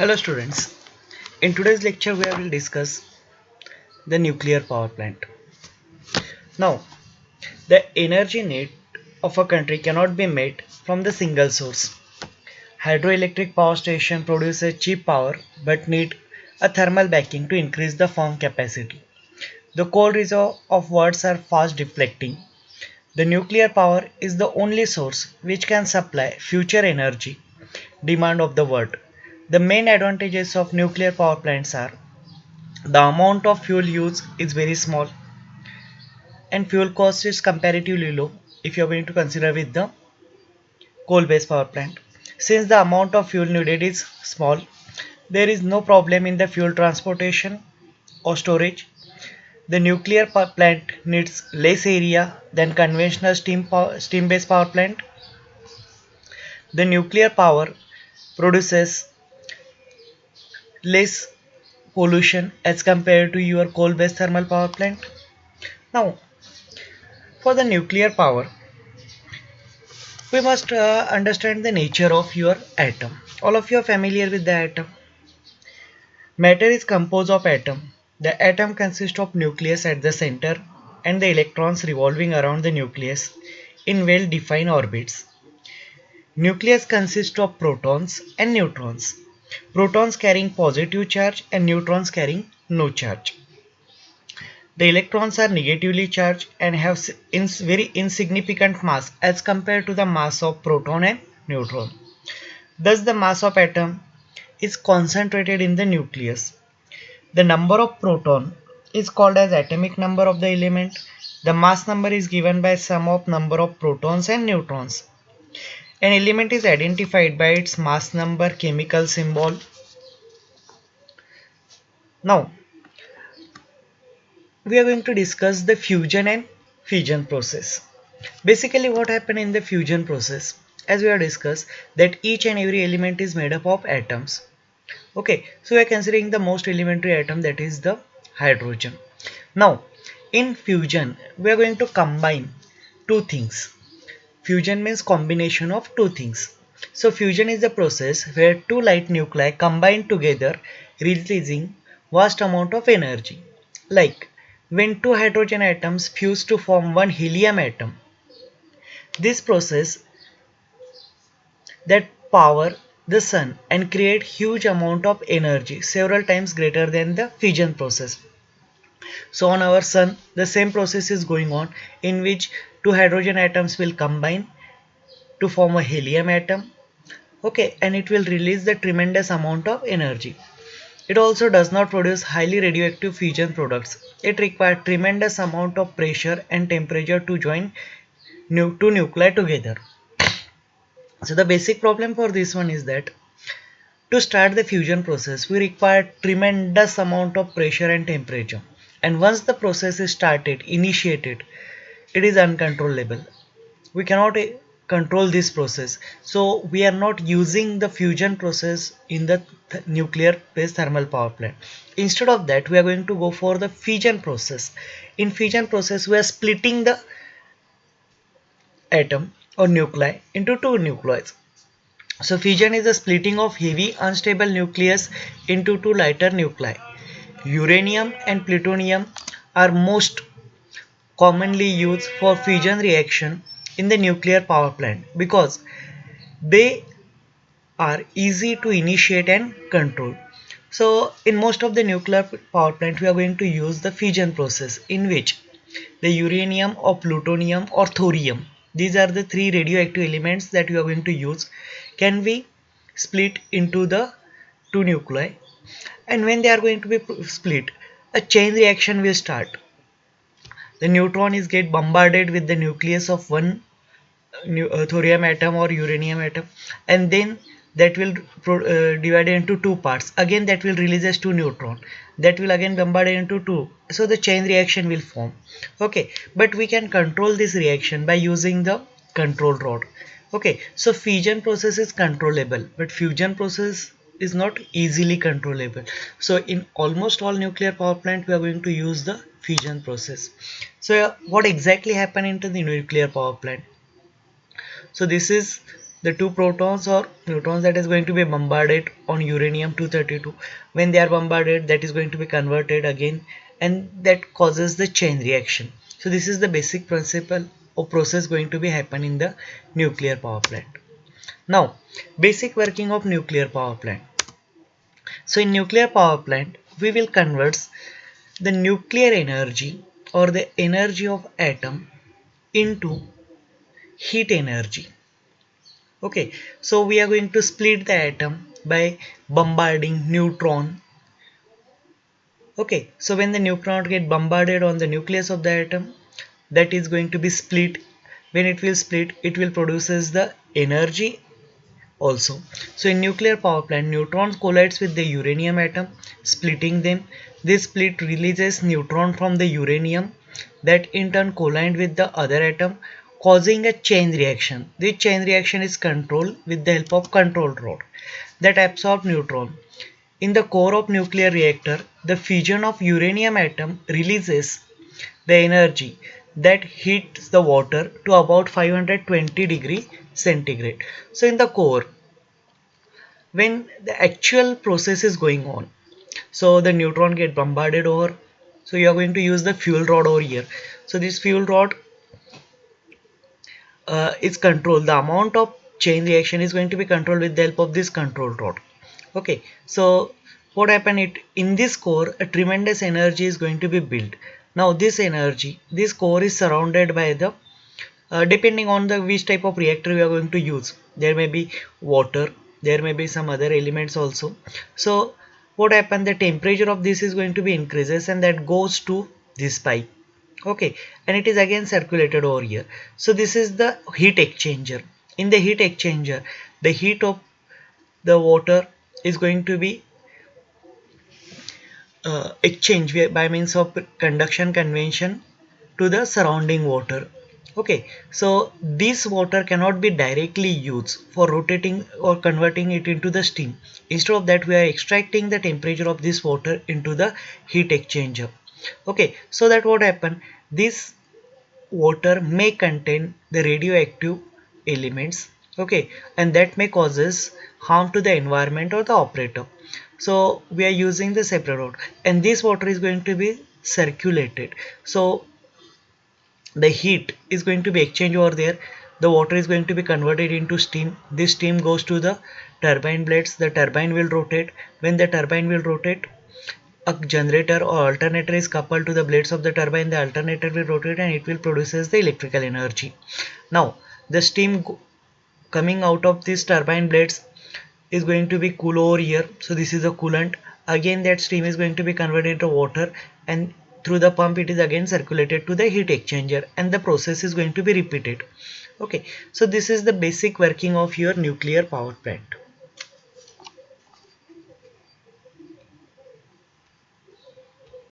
Hello students, in today's lecture we will discuss the nuclear power plant. Now, the energy need of a country cannot be met from the single source. Hydroelectric power station produces cheap power but need a thermal backing to increase the firm capacity. The cold reserve of words are fast deflecting. The nuclear power is the only source which can supply future energy demand of the world. The main advantages of nuclear power plants are the amount of fuel used is very small and fuel cost is comparatively low if you are going to consider with the coal based power plant. Since the amount of fuel needed is small, there is no problem in the fuel transportation or storage. The nuclear power plant needs less area than conventional steam based power plant. The nuclear power produces less pollution as compared to your coal based thermal power plant. Now, for the nuclear power, we must understand the nature of your atom. All of you are familiar with the atom. Matter is composed of atom. The atom consists of nucleus at the center and the electrons revolving around the nucleus in well-defined orbits. Nucleus consists of protons and neutrons. Protons carrying positive charge and neutrons carrying no charge. The electrons are negatively charged and have very insignificant mass as compared to the mass of proton and neutron. Thus, the mass of atom is concentrated in the nucleus. The number of proton is called as atomic number of the element. The mass number is given by sum of number of protons and neutrons. An element is identified by its mass number chemical symbol. Now, we are going to discuss the fusion and fission process. Basically, what happened in the fusion process, as we have discussed, that each and every element is made up of atoms. Okay, so we are considering the most elementary atom, that is the hydrogen. Now, in fusion, we are going to combine two things. Fusion means combination of two things. So fusion is the process where two light nuclei combine together, releasing vast amount of energy. Like when two hydrogen atoms fuse to form one helium atom. This process that power the sun and create huge amount of energy, several times greater than the fission process. So on our sun, the same process is going on in which two hydrogen atoms will combine to form a helium atom. Okay, and it will release the tremendous amount of energy. It also does not produce highly radioactive fission products. It requires tremendous amount of pressure and temperature to join two nuclei together. So the basic problem for this one is that to start the fusion process, we require tremendous amount of pressure and temperature. And once the process is started, initiated, it is uncontrollable. We cannot control this process. So we are not using the fusion process in the nuclear based thermal power plant. Instead of that, we are going to go for the fission process. In fission process, we are splitting the atom or nuclei into two nuclei. So fission is the splitting of heavy unstable nucleus into two lighter nuclei. Uranium and plutonium are most commonly used for fission reaction in the nuclear power plant because they are easy to initiate and control. So in most of the nuclear power plant we are going to use the fission process in which the uranium or plutonium or thorium, these are the three radioactive elements that we are going to use, can be split into the two nuclei, and when they are going to be split, a chain reaction will start. The neutron is get bombarded with the nucleus of one thorium atom or uranium atom, and then that will divide into two parts. Again that will release as two neutron, that will again bombard into two, so the chain reaction will form. Okay, but we can control this reaction by using the control rod. Okay, so fission process is controllable but fusion process is not easily controllable. So in almost all nuclear power plant we are going to use the fission process. So what exactly happened into the nuclear power plant? So this is the two protons or neutrons that is going to be bombarded on uranium 232. When they are bombarded, that is going to be converted again, and that causes the chain reaction. So this is the basic principle or process going to be happen in the nuclear power plant. Now, basic working of nuclear power plant. So in nuclear power plant, we will convert the nuclear energy or the energy of atom into heat energy. Okay, so we are going to split the atom by bombarding neutron. Okay, so when the neutron get bombarded on the nucleus of the atom, that is going to be split. When it will split, it will produces the energy also. So in nuclear power plant, neutrons collides with the uranium atom, splitting them. This split releases neutron from the uranium that in turn collide with the other atom, causing a chain reaction. This chain reaction is controlled with the help of control rod that absorb neutron. In the core of nuclear reactor, the fusion of uranium atom releases the energy that heats the water to about 520 degree centigrade. So in the core, when the actual process is going on, so the neutron get bombarded over, so you are going to use the fuel rod over here. So this fuel rod is controlled, the amount of chain reaction is going to be controlled with the help of this control rod. Okay, so what happened, it in this core a tremendous energy is going to be built. Now this energy, this core is surrounded by the depending on the which type of reactor we are going to use, there may be water, there may be some other elements also. So what happened, the temperature of this is going to be increases and that goes to this pipe. Okay, and it is again circulated over here. So this is the heat exchanger. In the heat exchanger, the heat of the water is going to be exchange by means of conduction convention to the surrounding water. Okay, so this water cannot be directly used for rotating or converting it into the steam. Instead of that, we are extracting the temperature of this water into the heat exchanger. Okay, so that what happen, this water may contain the radioactive elements. Okay, and that may causes harm to the environment or the operator. So we are using the separate route, and this water is going to be circulated. So the heat is going to be exchanged over there, the water is going to be converted into steam. This steam goes to the turbine blades, the turbine will rotate. When the turbine will rotate, a generator or alternator is coupled to the blades of the turbine, the alternator will rotate and it will produces the electrical energy. Now the steam coming out of these turbine blades is going to be cool over here, so this is a coolant. Again that steam is going to be converted into water, and through the pump it is again circulated to the heat exchanger, and the process is going to be repeated. Okay, so this is the basic working of your nuclear power plant.